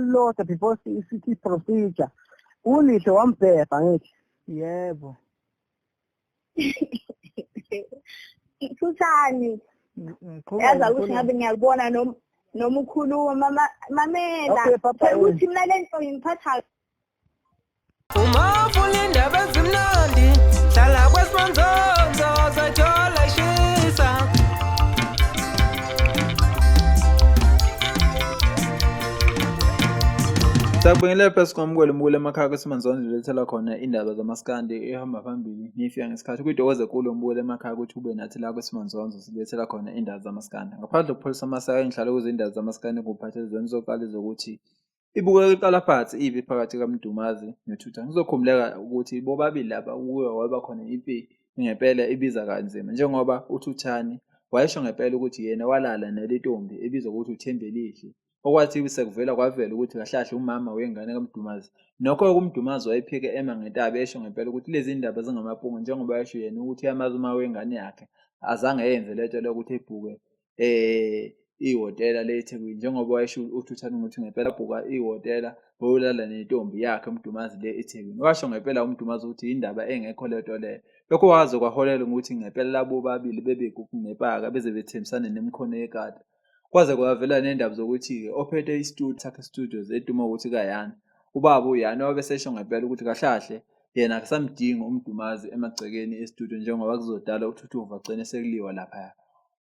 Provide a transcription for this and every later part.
lot before city procedure. Ulisho wambhebha ngithi. Yebo. Khuzani. Yaza ukuthi ngabe ngiyakubona noma ukhuluma mamela. Ukuthi mina lento ngiphatha. Uma ufuna indaba ezimnandi, hlala kwesimanzonzo sathola ishisa. Sakubingelela phakathi kwamukelo mukule emakhaya kwesimanzonzo lethela khona indaba zamaskandi ehamba phambili nifika ngesikhathi kuyitokoze kulo mukule emakhaya ukuthi ube nathi la kwesimanzonzo silethela khona indaba zamaskandi. Ngaphandle kokupholisa amasaka engihlala kuze indaba zamaskandi nguphathe zona zoqala zokuthi ibukeka iqala phansi ivi phakathi kaMdumazi noThuthani. Kuzokhumuleka ukuthi bobabili laba kuwe waba khona impi ngempela ibiza kanzima njengoba uThuthani wayesho ngempela ukuthi yena walala nelintombi ebizwa ukuthi uThembelihle. Okwathi sekuvela kwavela ukuthi kahlahle umama wengane kaMdumazi nokho kuMdumazi wayephike ema ngentaba esho ngempela ukuthi lezi indaba zingamapungu njengoba yasho yena ukuthi yamazi uma wengane yakhe azange yenze lento lokuthi ebhuke ihhotela leThekwini njengoba wayesho uThuthani ukuthi ngempela bhuka ihhotela bolala nentombi yakhe uMdumazi le eThekwini. Washo ngempela uMdumazi ukuthi indaba engekho lento leyo. Lokho waze kwaholela ukuthi ngempela labo babili bebekuku nepaka beze bethembisana nemikhono yekade. Kwaze kwavela nendaba zokuthi ophethe sakhe studios eduma ukuthi kaYani ubaba uYani wabesesho ngempela ukuthi kahlahle yena akasamdinga uMdumazi emagcekeni estudio njengoba kuzodala uThuthuva agcine sekuliwa lapha.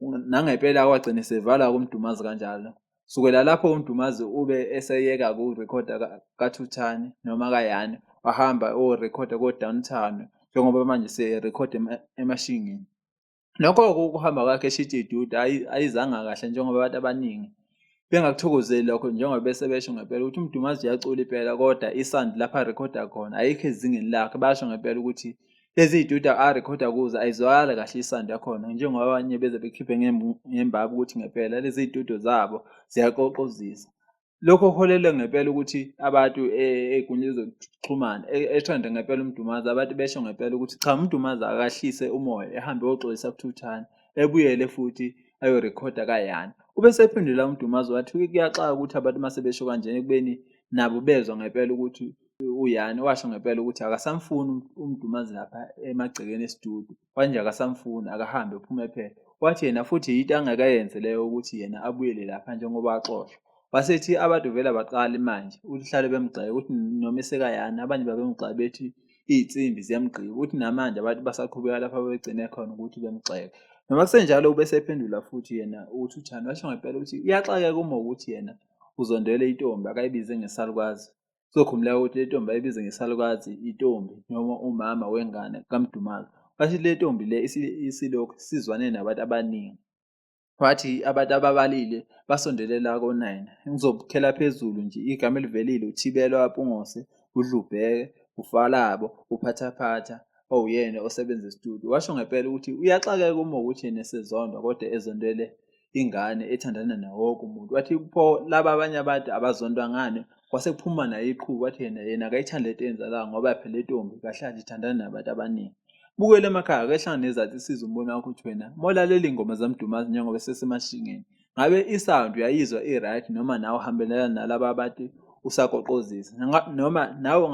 Nangempela kwagcina sevala kuMdumazi kanjalo. Sukela lapho uMdumazi ube eseyeka ukurecorda kaThuthani noma kaYani wahamba orecorda ko Downtown njengoba manje serecorda emashingini. Lokho ukuhamba kwakhe eshithi iduda ayizanga kahle njengoba abantu abaningi bengakuthokozeli lokho njengoba bese besho ngempela ukuthi uMdumazi uyacula impela kodwa isandi lapha recorda khona ayikho ezingeni lakhe. Basho ngempela ukuthi lezi iduda arecorda kuzo ayizwakala kahle isandi yakhona njengoba abanye beze bekhiphe ngembaba ukuthi ngempela lezi idudo zabo ziyaqoqozisa. Lokho kuholele ngempela ukuthi abantu egunyeni zokuxhumana ethanda ngempela uMdumazi abantu besho ngempela ukuthi cha uMdumazi akahlise umoya ehambe oxolisa kuThuthani ebuyele futhi ayorecorda kaYani. Ube sephendula uMdumazi wathi kuyaxaka ukuthi abantu mase besho kanje ekubeni nabo bezwa ngempela ukuthi uYani washo ngempela ukuthi akasamfuni uMdumazi lapha emagcekeni estudio manje akasamfuni akahambe uphume phela. Wathi yena futhi into angakayenze leyo ukuthi yena abuyele lapha njengoba axoshwa. Wasethi abantu vele baqala manje uhlale bemgxeka ukuthi noma esekaYani abanye babemgxeka bethi izimbi ziyamgqiba ukuthi namanje abantu basaqhubeka lapha begcine khona ukuthi bemgxeka. Noma kusenjalo ube sephendula futhi yena uThuthani washo ngempela ukuthi uyaxakeka uma ukuthi yena uzondele intombi akayibize ngesalukazi. Sokhumula ukuthi le ntombi ayibize ngesalukazi intombi noma umama wengane kaMdumazi. Wathi le ntombi le isilokhu sizwane nabantu abaningi. Wathi abantu ababalile basondelela ko9 ngizobukhela phezulu nje igama elivelile uThibelo waPungose uDlubheke uFalabo uphathaphatha oyena osebenza estudio. Washo ngempela ukuthi uyaxakeka uma ukuthi yena sezondwa kodwa ezondele ingane ethandana nawo wonke umuntu. Wathi pho laba abanye abantu abazondwa ngane kwasekuphuma naye iqhubu wathi yena akayithanda lento yenza ngoba phela le ntombi kahlathi ithandana nabantu abaningi. Bukele emakhaya kehlanga nezathi siza umbono wakho ukuthi wena molalela ingoma zaMdumazi njengoba sesemashingeni ngabe isound uyayizwa iright noma nawe uhambelana nalabo abantu usagoqozisa noma nawe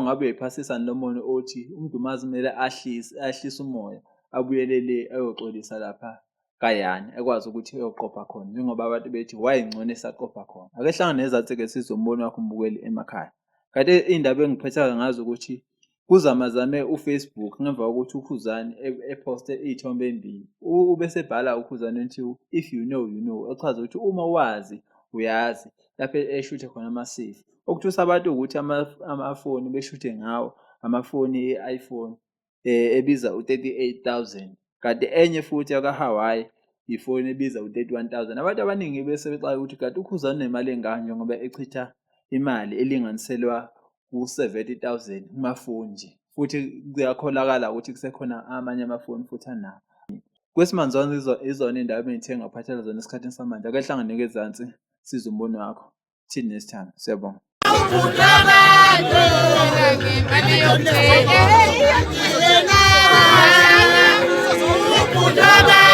ngabe uyiphasisa nomono othi uMdumazi kumele ahlise umoya abuyelele ayoxolisa lapha kaYani ekwazi ukuthi eyoqopha khona njengoba abantu bethi wayingcone esaqopha khona. Akehlanga nezathi ke siza umbono wakho umbukeli emakhaya. Kanti indaba engiphetha ngazo ukuthi kuzamazame uFacebook ngemva kokuthi uKhuzani eposte izithombe embili. Ubese bhala uKhuzani ukuthi if you know you know echaza ukuthi uma wazi uyazi lapha eshuthe khona amasafe. Okuthusa abantu ukuthi amafoni beshuthe ngawo amafoni eIphone ebiza u38,000 kanti enye futhi akaHawaii ifoni ebiza u31,000. Abantu abaningi bese bexaka ukuthi kanti uKhuzani nemali engaka njengoba echitha imali elinganiselwa ku70,000 kumafoni nje futhi kuyakholakala ukuthi kusekhona amanye amafoni futhi anawo. Kwesimanzonzo izona indaba engithenga ngaphathela zona esikhathini samanje akehlanganeke ezansi siza umbono wakho thini nesithando. Siyabonga. Ubudlabha